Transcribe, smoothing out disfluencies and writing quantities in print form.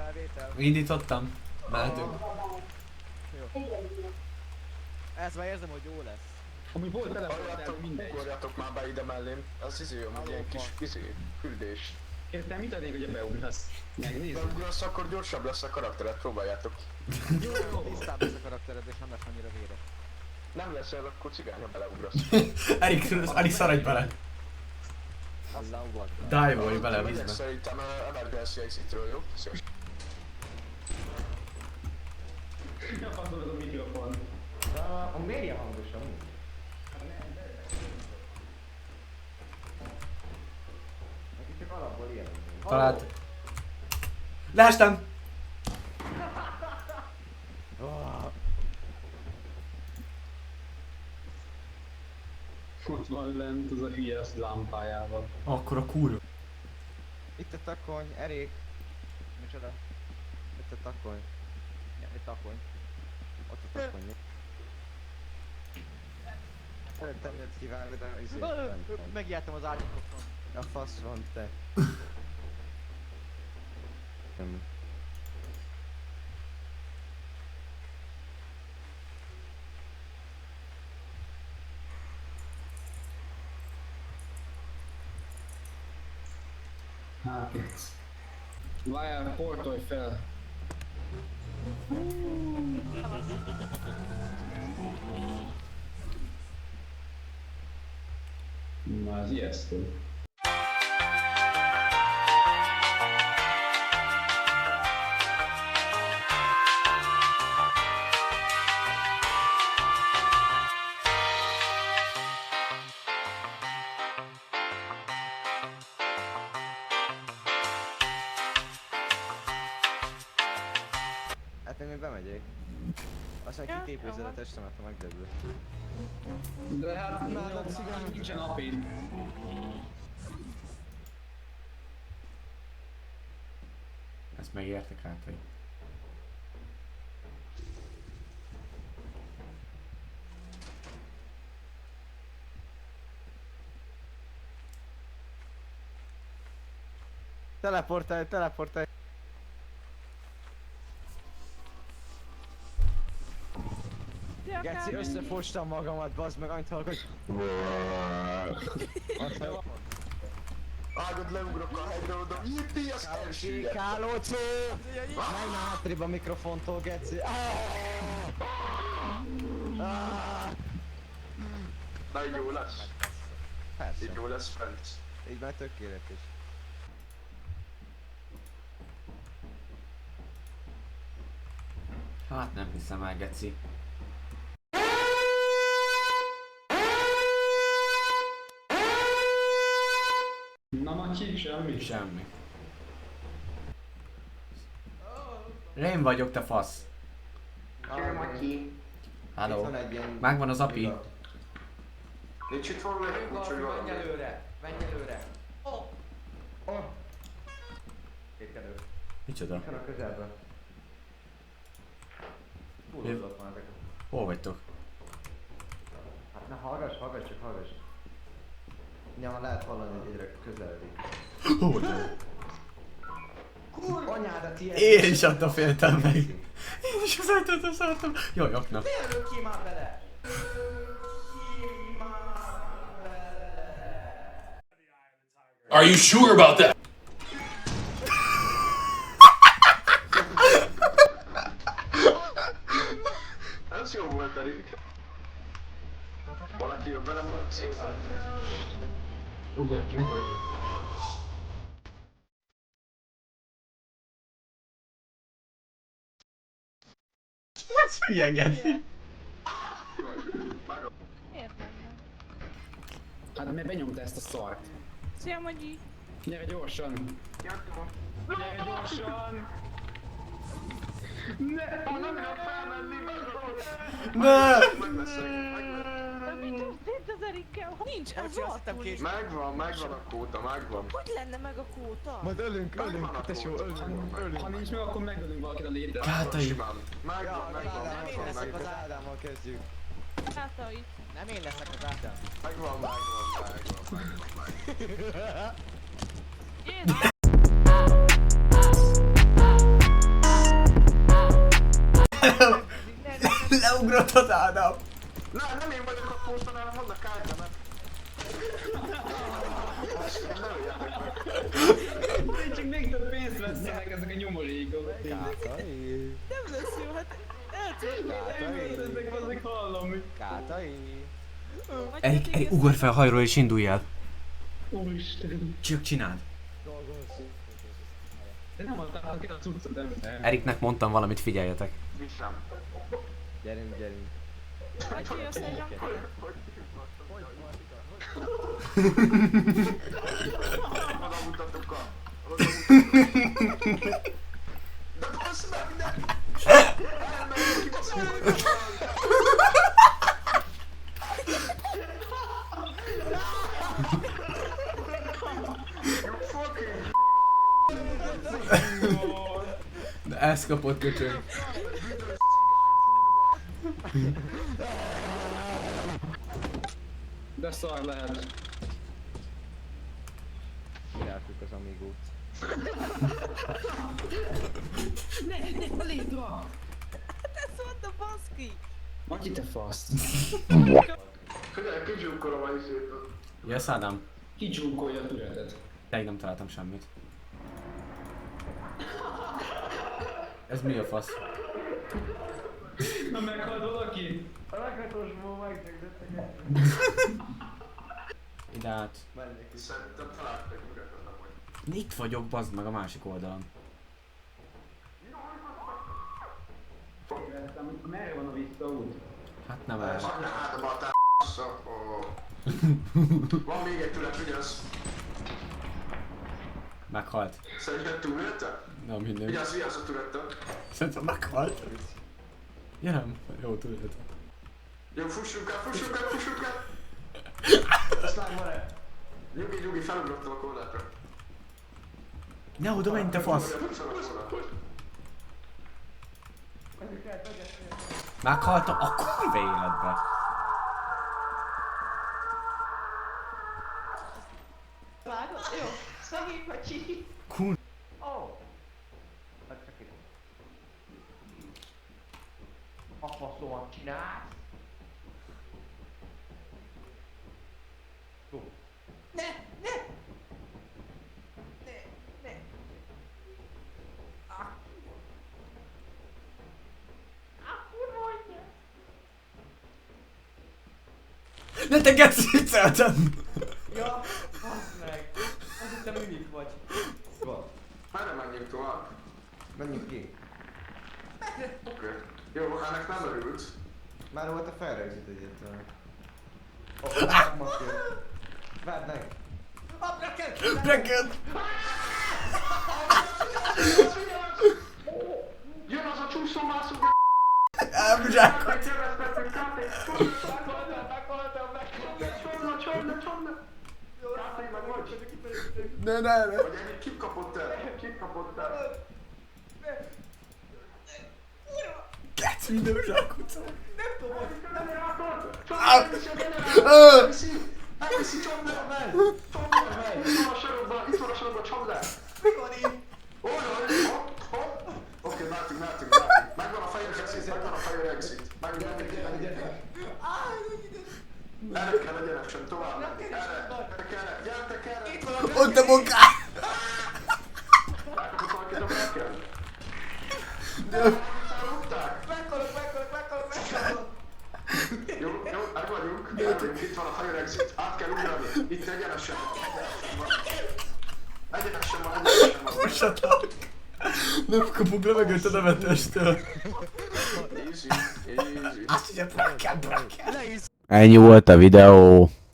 felvétel. Indítottam. Mehetünk. Jó. Ezt már érzem, hogy jó lesz. Amúgy volt teleportál, mindegy. Ugorjatok már be ide mellém. Az hogy ilyen kis küldés. Értem, mit adnék, hogyha beugrasz? Megnézzük. Beugrasz, akkor gyorsabb lesz a karakteret, próbáljátok. Jó. Tisztább lesz a karaktered és nem lesz annyira véres. Nem lesz el, akkor cigány, ha beleugrasz. Erik szaradj bele. Allahu Akbar. Dive-olj bele a Megyek vízbe. szerintem Emergency exitről, jó? Szíves. Ne faszolod a mikrofon. Miért ilyen hangosan? Neki csak alapból ilyen. Talált. Leestem! Ott van lent az a hülye lámpájával. Akkor a kurva. Itt a takony, Erik. Micsoda? Itt a takony. Ja, egy takony. Ott a takony. Szerettem őt kívánni, de megijedtem az árnyékokon. A fasz van te. Hát itt. Várjál, portolj fel. Na, ez ijesztő. Hát én még bemegyek. Aztán kitépőzed a testemet, ha megdöglök. De hát nálad cigány nincsen apén. Ezt megértek hát, hogy... Teleportálj. Geci, összefostam magamat, bazd meg, annyit hallgass. Ágod, leugrok a hegyre oda. Jippi, az elsüllyedt. Kálócó! Menj már hátrébb a mikrofontól, Geci. Na, így jó lesz. Persze, Így jó lesz fent. így már tökéletes. Hát nem hiszem el, geci. Na Macsi, semmi. Semmi. Én vagyok, te fasz. Matyi. Halló. Itt van egy ilyen... Megvan az api. Nincs itt valami egy kulcs, hogy valami. Menj előre. Oh. Kétkedő. Micsoda? Van a közelben. Túlódott már ezek. Hol vagytok? Hát ne hallgass, csak hallgass. Ja, lehet hallani, hogy egyre közeledik. Hol vagytok? Anyádat ilyen! Én is attól féltem meg. Én is az ajtót szartam. Jaj, akna. Lők ki már bele! Are you sure about that? Ez jó volt, Erik. Valaki jön velem, szépen. Ez hülye, geci. Értem. Hát mert benyomta ezt a szart. Szia, Magyi! Gyere gyorsan. Gyere gyorsan. Ne! Nem kell felmenni, Ne! Mi történt az Erikkel? Nincs, az Elcsi, azt hittem rohadtul. Megvan a kóta, megvan. Hogy lenne meg a kóta? Majd ölünk, Megvan a tesó, kóta. Ha nincs meg, akkor megölünk valakit a létre. Kátai. Simán. Megvan, nem én leszek az megvan. Ádámmal kezdjük. Látta itt. Nem én leszek az Ádám. Megvan. Jézus! Leugrott az Ádám. Nem én vagyok a póston, hanem vannak kártyanak. Ne öljetek meg. Én csak még több pénzt vesznek ezek a nyomorékok. Kátai. Nem lesz jó, hát el tudod Ezek azok hallom. Kátai. Erik, ugorj fel a hajról és indulj el. Úristen. Csak csináld. De nem adták ki a cuccot, nem? Eriknek mondtam valamit, figyeljetek. Viszem. Gyerünk, gyerünk. Vagy jössz egy akkor? Oda mutatok a... De bassz meg, ne! Elmegyünk ki, bassz meg! You fucking... De ezt kapott köcsög. De szar lehet. Királtuk az Amigót. Ne, a létra! Ezt mondta, baszki! Matyi, te fasz. Figyelj, kicsúkolom a izét. Jössz, Ádám? Ki csúkolja a türetet? Teig nem találtam semmit. Ez mi a fasz? Na meghalt valaki? A lakatosból megszegdettek. Ide át. Szerintem találtak üretet, nem vagy. Itt vagyok, bazd meg a másik oldalon. Merre van a visszaút? Hát nem el. Anyádba a t***szak. Van még egy tület, vigyázz. Meghalt. Szerinted túlélte? Nem minden. Vigyázz a tülettel. Szerintem meghalt. Ja nem, jó tudod. Jó, fussunk el, fussunk el, fussunk el! Aztán mare. Nyugi, felugrottam a korlátra. Ne oda menj, te fasz! Meghaltam a kurva életbe. Vágod? Jó. Szegény vagy. Kur... Ó! Hát csak itt. A faszomat csinálsz? Ne te geci vicceltem! Ja, bassz meg! Azt hittem ünik vagy. Jó, Merre menjünk tovább? menjünk ki. Oké. Jó, ennek nem örült. Már volt a felrögzít egyetlen. Várd meg! Breked! Jön az a csúszómászó Elbzsákolt! Ne. Vagy ennyi kip kapott el? Kip kapott el? Geci, nem zsákutca. Elviszi csomdel! Itt van a sarokban csomdel! Hopp! Oké, mehetünk. Megvan a fire exit. Erre kell legyenek sem tovább. Erre. Gyertek erre! Ott a munká! Rákapott valakit a melken? Felrúgták? Meghalok! Jó, meg vagyunk. Itt van a fire exit. Át kell ugrani. Itt egyenesen van. Egyenesen van. Fussatok! Nem kapunk levegőt a nevetestől. Easy. Azt ugye, brakken. Le is Ennyi volt a videó.